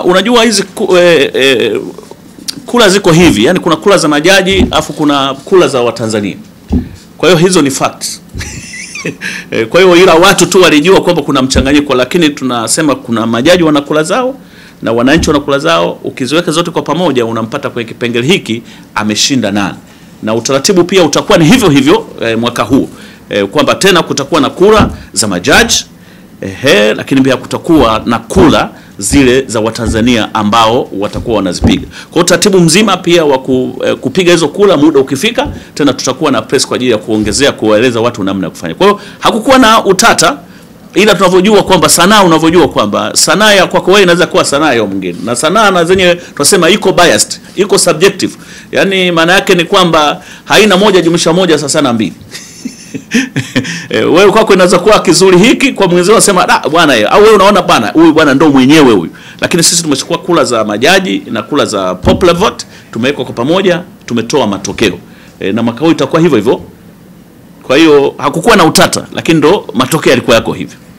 Unajua hizi kula ziko hivi, yani kuna kula za majaji afu kuna kula za Watanzania. Kwa hiyo hizo ni facts. Kwa hiyo ila watu tu walijua kwamba kuna mchanganyiko, lakini tunasema kuna majaji wanakula zao na wananchi wanakula zao. Ukiziweka zote kwa pamoja unampata kwenye kipengele hiki ameshinda nani. Na utaratibu pia utakuwa ni hivyo hivyo mwaka huu. Kwamba tena kutakuwa na kura za majaji, lakini pia kutakuwa na kura zile za Watanzania ambao watakuwa wanazipiga. Kwa utaratibu mzima pia wa kupiga hizo kura, muda ukifika tena tutakuwa na press kwa ajili ya kuongezea kuwaeleza watu namna ya kufanya. Kwa hiyo hakukuwa na utata, ila tunavyojua kwamba sanaa, unavyojua kwamba sanaa ya kwako wewe inaweza kuwa sanaa ya mwingine, na sanaa na zenye tunasema iko biased, iko subjective. Yani maana yake ni kwamba haina moja jumlisha moja sasa na mbili. Wewe kwako inaweza kuwa kizuri hiki, kwa mwenzio unasema bwana, au wewe unaona bwana huyu bwana ndo mwenyewe huyu. Lakini sisi tumechukua kula za majaji na kula za popular vote, tumeweka kwa pamoja, tumetoa matokeo. Na mwaka huu itakuwa hivyo hivyo. Kwa hiyo hakukuwa na utata, lakini ndo matokeo yalikuwa yako hivyo.